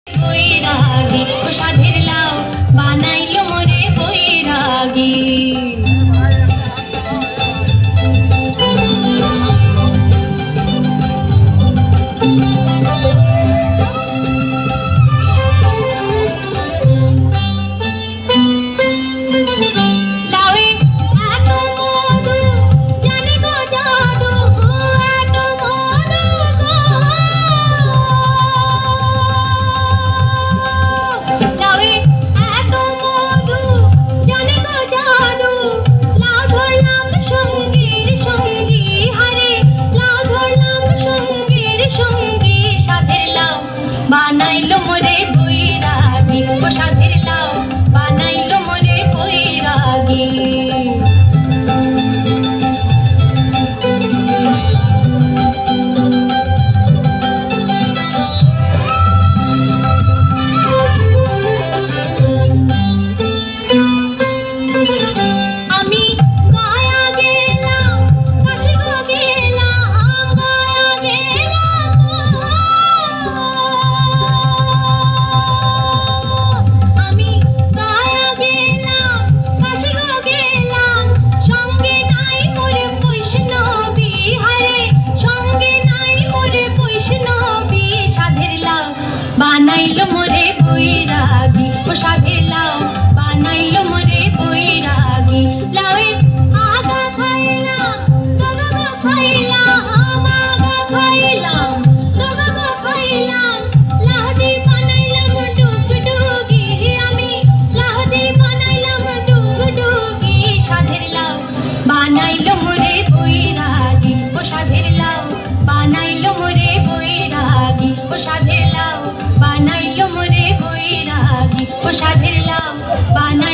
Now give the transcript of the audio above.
বৈরাগী ও সাধের লাউ বানাইলো মোরে বৈরাগী। বানাইলো মোরে বৈরাগী ও সাধের লাউ বানাইলো মোরে বৈরাগী। আমি গায়া গেলাম কাশি গো গেলাম গায়া গেলাম আমি গায়া গেলাম কাশি গো গেলাম সঙ্গে নাই মোরে বৈষ্ণবী হারে সঙ্গে নাই মোরে বৈষ্ণবী সাধের লাউ বানাইলো মোরে বৈরাগী ও সাধের লাউ বানাইলো মোরে বৈরাগী। লাউয়ের আগা খাইলাম ডগা গো খাইলাম আগা খাইলাম ডগা গো খাইলাম লাহদি বানাইলাম ডুগডুগি আমি লাহদি বানাইলাম ডুগডুগি সাধের লাউ বানাইলো মোরে বৈরাগী ও সাধের লাউ বানাইলো মোরে বৈরাগী ও সাধের লাউ বানাইলো মোরে বৈরাগী ও সাধের লাউ বানাই